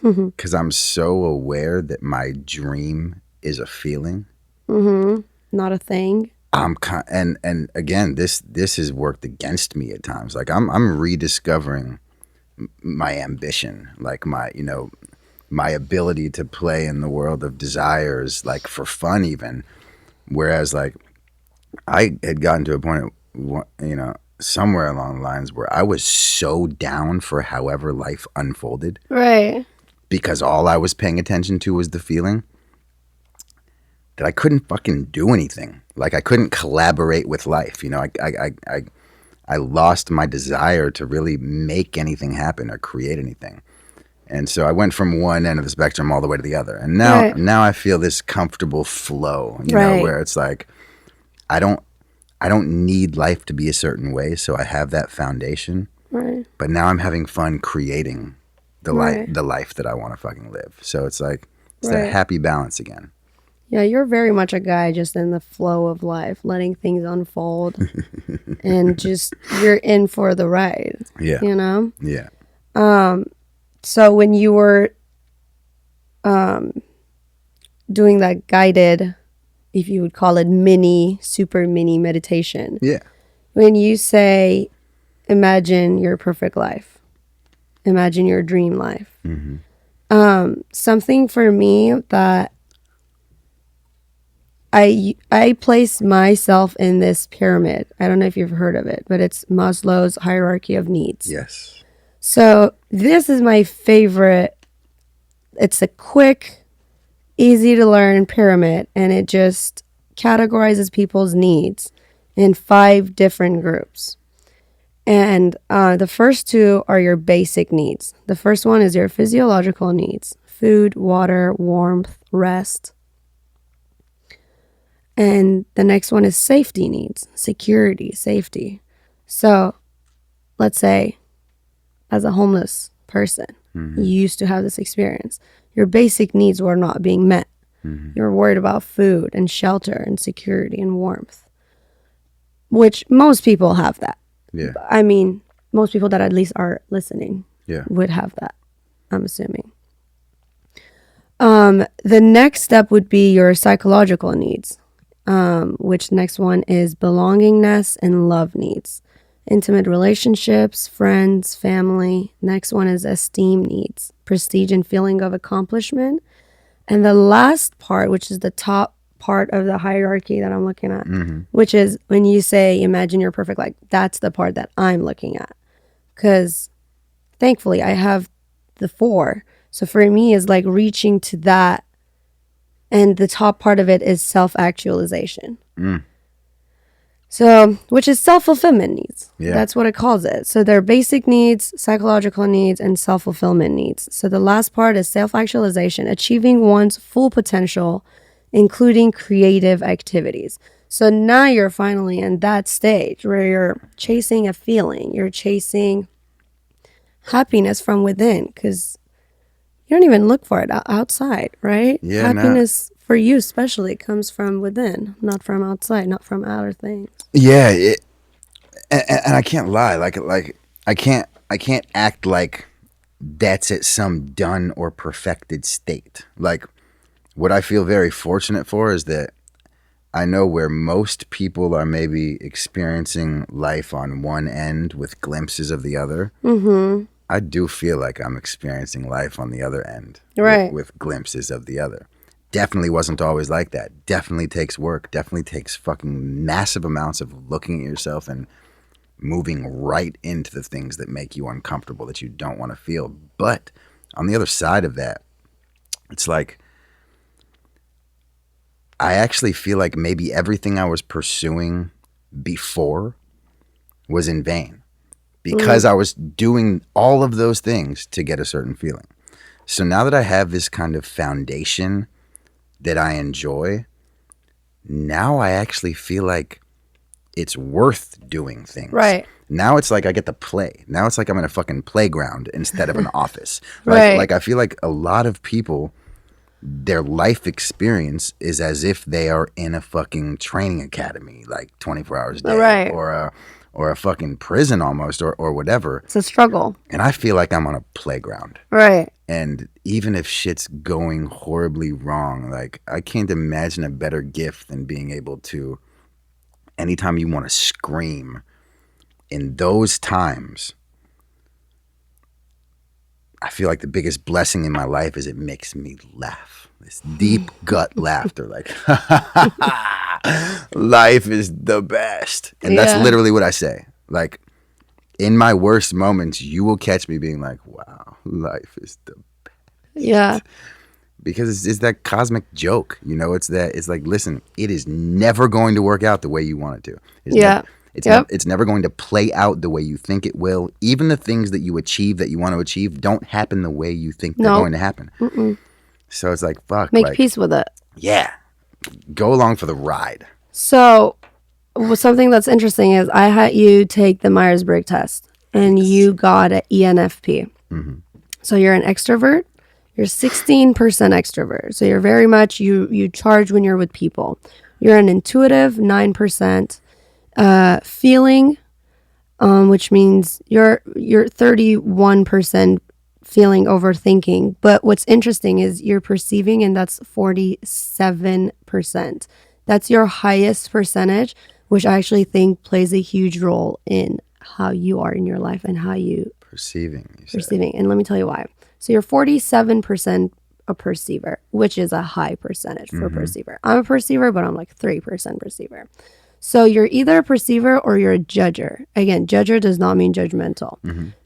Speaker 1: because I'm so aware that my dream is a feeling.
Speaker 2: Not a thing.
Speaker 1: And again, this has worked against me at times. Like I'm rediscovering my ambition, like my ability to play in the world of desires, like for fun even. Whereas like I had gotten to a point, somewhere along the lines where I was so down for however life unfolded
Speaker 2: Right.
Speaker 1: because all I was paying attention to was the feeling that I couldn't fucking do anything. Like I couldn't collaborate with life. I lost my desire to really make anything happen or create anything. And so I went from one end of the spectrum all the way to the other. And now I feel this comfortable flow, where it's like I don't need life to be a certain way, so I have that foundation.
Speaker 2: Right.
Speaker 1: But now I'm having fun creating the
Speaker 2: Right.
Speaker 1: life that I want to fucking live. So it's like it's
Speaker 2: Right.
Speaker 1: that happy balance again.
Speaker 2: Yeah, you're very much a guy just in the flow of life, letting things unfold, and just you're in for the ride.
Speaker 1: Yeah.
Speaker 2: You know.
Speaker 1: Yeah.
Speaker 2: So when you were doing that guided, if you would call it super mini meditation,
Speaker 1: Yeah.
Speaker 2: when you say, imagine your perfect life, imagine your dream life, something for me that I place myself in this pyramid. I don't know if you've heard of it, but it's Maslow's hierarchy of needs.
Speaker 1: Yes.
Speaker 2: So this is my favorite. It's a quick, easy to learn pyramid, and it just categorizes people's needs in 5 different groups. And the first 2 are your basic needs. The first one is your physiological needs: food, water, warmth, rest. And the next one is safety needs: security, safety. So let's say, as a homeless person, you used to have this experience. Your basic needs were not being met. You were worried about food and shelter and security and warmth, which most people have that.
Speaker 1: Yeah.
Speaker 2: I mean, most people that at least are listening
Speaker 1: Yeah.
Speaker 2: would have that, I'm assuming. The next step would be your psychological needs, which next one is belongingness and love needs. Intimate relationships, friends, family. Next one is esteem needs, prestige and feeling of accomplishment. And the last part, which is the top part of the hierarchy that I'm looking at, which is when you say, imagine your perfect life, that's the part that I'm looking at. Because thankfully I have the 4. So for me, it's like reaching to that. And the top part of it is self-actualization. So, which is self-fulfillment needs.
Speaker 1: Yeah.
Speaker 2: That's what it calls it. So there are basic needs, psychological needs, and self-fulfillment needs. So the last part is self-actualization, achieving one's full potential, including creative activities. So now you're finally in that stage where you're chasing a feeling. You're chasing happiness from within, because you don't even look for it outside, right?
Speaker 1: Yeah, no.
Speaker 2: Happiness for you especially comes from within, not from outside, not from outer things.
Speaker 1: Yeah. And I can't lie. Like I can't act like that's at some done or perfected state. Like what I feel very fortunate for is that I know where most people are maybe experiencing life on one end with glimpses of the other. I do feel like I'm experiencing life on the other end,
Speaker 2: Right.
Speaker 1: with glimpses of the other. Definitely wasn't always like that. Definitely takes work. Definitely takes fucking massive amounts of looking at yourself and moving right into the things that make you uncomfortable, that you don't want to feel. But on the other side of that, it's like I actually feel like maybe everything I was pursuing before was in vain, because I was doing all of those things to get a certain feeling. So now that I have this kind of foundation that I enjoy, now I actually feel like it's worth doing things.
Speaker 2: Right.
Speaker 1: Now it's like I get to play. Now it's like I'm in a fucking playground instead of an office.
Speaker 2: Right.
Speaker 1: Like I feel like a lot of people, their life experience is as if they are in a fucking training academy, like 24 hours a day,
Speaker 2: Right.
Speaker 1: or a fucking prison almost, or whatever.
Speaker 2: It's a struggle.
Speaker 1: And I feel like I'm on a playground.
Speaker 2: Right.
Speaker 1: And even if shit's going horribly wrong, like I can't imagine a better gift than being able to, anytime you want to scream, in those times, I feel like the biggest blessing in my life is it makes me laugh. This deep gut laughter, like, life is the best. And that's literally what I say. Like, in my worst moments, you will catch me being like, wow, life is the best.
Speaker 2: Yeah.
Speaker 1: Because it's that cosmic joke, you know, it's like, listen, it is never going to work out the way you want it to. It's never going to play out the way you think it will. Even the things that you achieve that you want to achieve don't happen the way you think they're going to happen.
Speaker 2: Mm-mm.
Speaker 1: So it's like, fuck.
Speaker 2: Make peace with it.
Speaker 1: Yeah. Go along for the ride.
Speaker 2: So something that's interesting is I had you take the Myers-Briggs test and you got an ENFP.
Speaker 1: Mm-hmm.
Speaker 2: So you're an extrovert. You're 16% extrovert. So you're very much, you charge when you're with people. You're an intuitive, 9%. Feeling, which means you're 31% feeling, overthinking. But what's interesting is you're perceiving, and that's 47%. That's your highest percentage, which I actually think plays a huge role in how you are in your life and how you
Speaker 1: perceiving.
Speaker 2: And let me tell you why. So you're 47% a perceiver, which is a high percentage for perceiver. I'm a perceiver, but I'm like 3% perceiver. So you're either a perceiver or you're a judger. Again, judger does not mean judgmental.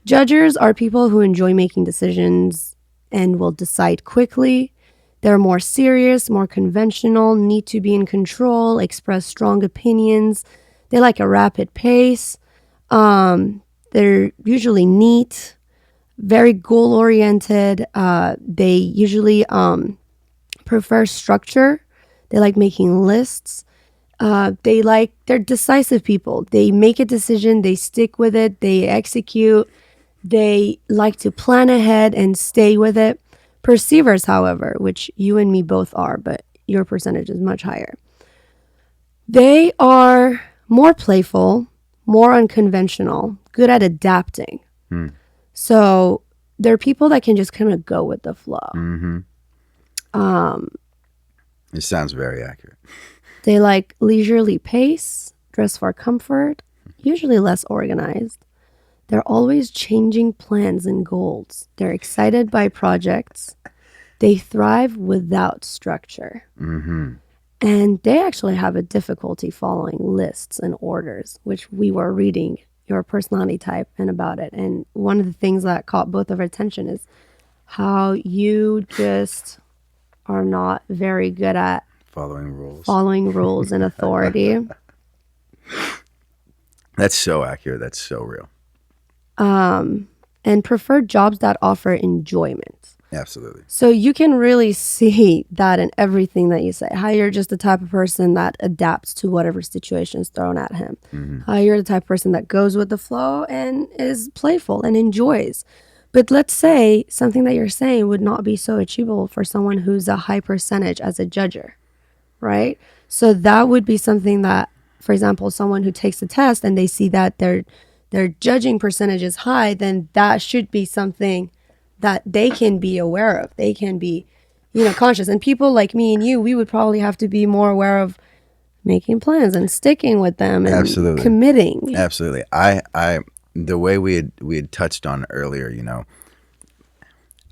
Speaker 2: Judgers are people who enjoy making decisions and will decide quickly. They're more serious, more conventional, need to be in control, express strong opinions. They like a rapid pace. They're usually neat, very goal-oriented. They usually prefer structure. They like making lists. They're decisive people. They make a decision, they stick with it, they execute. They like to plan ahead and stay with it. Perceivers, however, which you and me both are, but your percentage is much higher. They are more playful, more unconventional, good at adapting. So they're people that can just kind of go with the flow.
Speaker 1: It sounds very accurate.
Speaker 2: They like leisurely pace, dress for comfort, usually less organized. They're always changing plans and goals. They're excited by projects. They thrive without structure. And they actually have a difficulty following lists and orders, which we were reading your personality type and about it. And one of the things that caught both of our attention is how you just are not very good at
Speaker 1: following rules
Speaker 2: and authority.
Speaker 1: That's so accurate. That's so real.
Speaker 2: And prefer jobs that offer enjoyment.
Speaker 1: Absolutely.
Speaker 2: So you can really see that in everything that you say. How you're just the type of person that adapts to whatever situation is thrown at him. How you're the type of person that goes with the flow and is playful and enjoys. But let's say something that you're saying would not be so achievable for someone who's a high percentage as a judger, right? So that would be something that, for example, someone who takes the test and they see that their judging percentage is high, then that should be something that they can be aware of. They can be, conscious. And people like me and you, we would probably have to be more aware of making plans and sticking with them and
Speaker 1: Absolutely.
Speaker 2: Committing.
Speaker 1: Absolutely. I the way we had touched on earlier,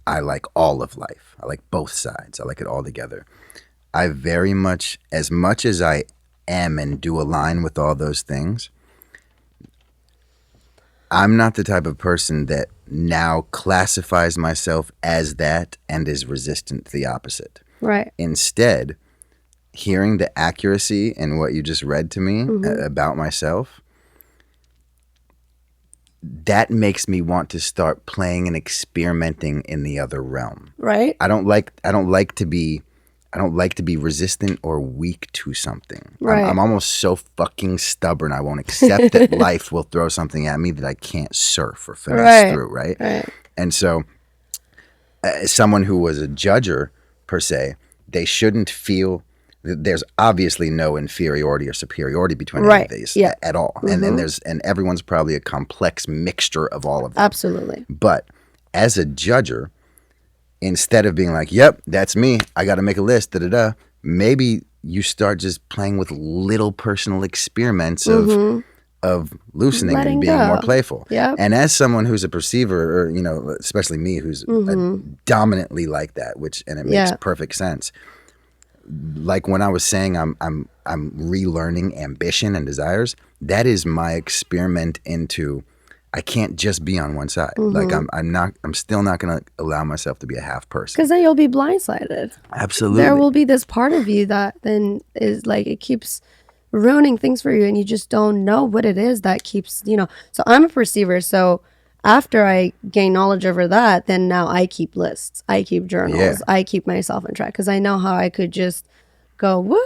Speaker 1: I like all of life. I like both sides. I like it all together. I very much as I am and do align with all those things, I'm not the type of person that now classifies myself as that and is resistant to the opposite.
Speaker 2: Right.
Speaker 1: Instead, hearing the accuracy in what you just read to me about myself, that makes me want to start playing and experimenting in the other realm.
Speaker 2: Right.
Speaker 1: I don't like to be resistant or weak to something.
Speaker 2: Right.
Speaker 1: I'm almost so fucking stubborn. I won't accept that life will throw something at me that I can't surf or finesse through. Right. And so, as someone who was a judger per se, they shouldn't feel. There's obviously no inferiority or superiority between any of these at all. Mm-hmm. And everyone's probably a complex mixture of all of them.
Speaker 2: Absolutely.
Speaker 1: But as a judger, instead of being like, yep, that's me, I got to make a list, maybe you start just playing with little personal experiments of loosening and being more playful.
Speaker 2: Yep.
Speaker 1: And as someone who's a perceiver, or, you know, especially me, who's dominantly like that, and it makes perfect sense. Like when I was saying I'm relearning ambition and desires, that is my experiment into I can't just be on one side. Like I'm still not going to allow myself to be a half person.
Speaker 2: Because then you'll be blindsided.
Speaker 1: Absolutely.
Speaker 2: There will be this part of you that then is like, it keeps ruining things for you and you just don't know what it is that keeps, you know. So I'm a perceiver. So after I gain knowledge over that, then now I keep lists. I keep journals. Yeah. I keep myself on track because I know how I could just go, woo.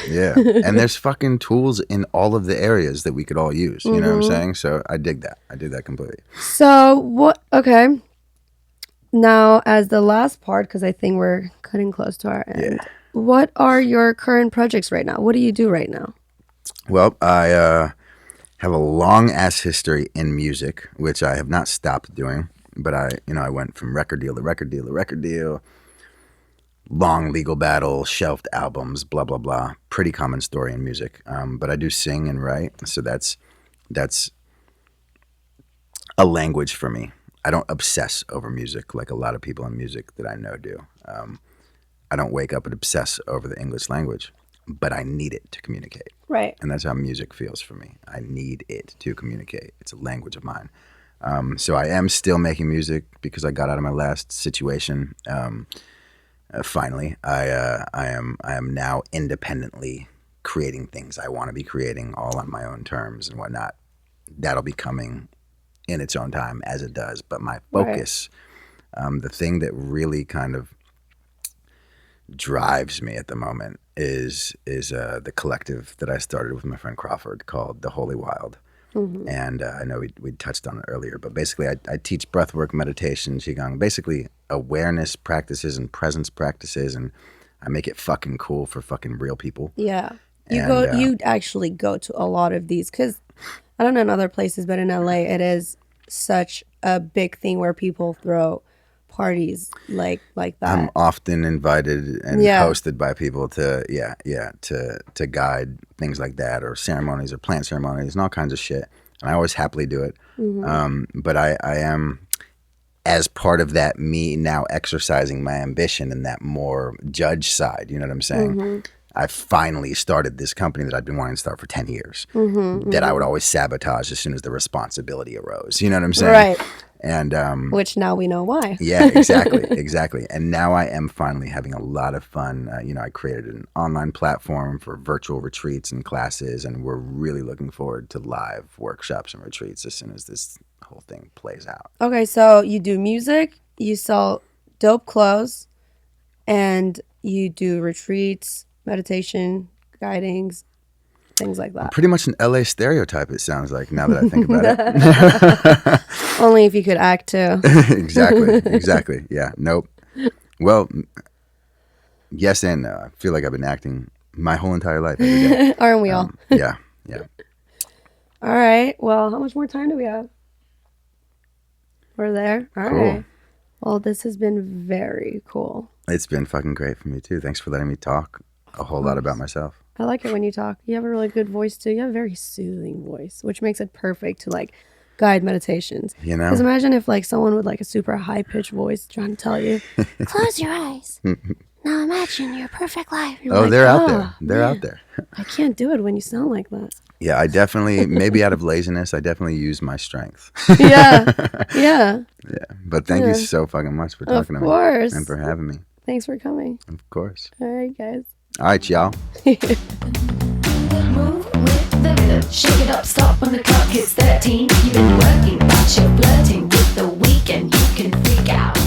Speaker 1: Yeah. And there's fucking tools in all of the areas that we could all use. You know what I'm saying? So I dig that. I dig that completely.
Speaker 2: So what? Okay. Now, as the last part, because I think we're cutting close to our end. Yeah. What are your current projects right now? What do you do right now?
Speaker 1: Well, I have a long ass history in music, which I have not stopped doing. But I went from record deal to record deal to record deal. Long legal battle, shelved albums, blah, blah, blah. Pretty common story in music. But I do sing and write. So that's a language for me. I don't obsess over music like a lot of people in music that I know do. I don't wake up and obsess over the English language, but I need it to communicate.
Speaker 2: Right.
Speaker 1: And that's how music feels for me. I need it to communicate. It's a language of mine. So I am still making music because I got out of my last situation. Finally, I am now independently creating things I want to be creating, all on my own terms and whatnot. That'll be coming in its own time as it does. But my focus, the thing that really kind of drives me at the moment is the collective that I started with my friend Crawford called The Holy Wild. Mm-hmm. And I know we touched on it earlier, but basically I teach breathwork, meditation, qigong, basically awareness practices and presence practices, and I make it fucking cool for fucking real people.
Speaker 2: Yeah. You actually go to a lot of these, because I don't know in other places, but in LA it is such a big thing where people throw parties like that.
Speaker 1: I'm often invited and hosted by people to guide things like that, or ceremonies or plant ceremonies and all kinds of shit. And I always happily do it. Mm-hmm. But I am, as part of that, me now exercising my ambition in that more judge side. You know what I'm saying? Mm-hmm. I finally started this company that I've been wanting to start for 10 years that I would always sabotage as soon as the responsibility arose. You know what I'm saying?
Speaker 2: Right.
Speaker 1: And
Speaker 2: which now we know why.
Speaker 1: Yeah, exactly. And now I am finally having a lot of fun. I created an online platform for virtual retreats and classes, and we're really looking forward to live workshops and retreats as soon as this whole thing plays out.
Speaker 2: Okay, so you do music, you sell dope clothes, and you do retreats, meditation, guidings, things like that.
Speaker 1: Pretty much an LA stereotype, it sounds like, now that I think about it.
Speaker 2: Only if you could act too.
Speaker 1: Exactly. Yeah, nope. Well, yes and no. I feel like I've been acting my whole entire life every day.
Speaker 2: Aren't we all?
Speaker 1: Yeah.
Speaker 2: All right. Well, how much more time do we have? We're there. All right. Well, this has been very cool.
Speaker 1: It's been fucking great for me too. Thanks for letting me talk a whole lot about myself.
Speaker 2: I like it when you talk. You have a really good voice too. You have a very soothing voice, which makes it perfect to like guide meditations.
Speaker 1: You know?
Speaker 2: Because imagine if like someone with like a super high pitched voice trying to tell you, close your eyes. Now imagine your perfect life.
Speaker 1: They're out there. They're out there.
Speaker 2: I can't do it when you sound like that.
Speaker 1: Yeah, I definitely, maybe out of laziness, I definitely use my strength.
Speaker 2: Yeah.
Speaker 1: But thank you so fucking much for talking to me.
Speaker 2: Of course.
Speaker 1: And for having me.
Speaker 2: Thanks for coming.
Speaker 1: Of course.
Speaker 2: All right, guys.
Speaker 1: All right, y'all.
Speaker 3: Move with the rhythm. Shake it up, stop when the clock hits 13. You've been working, but you're flirting with the weekend. You can freak out.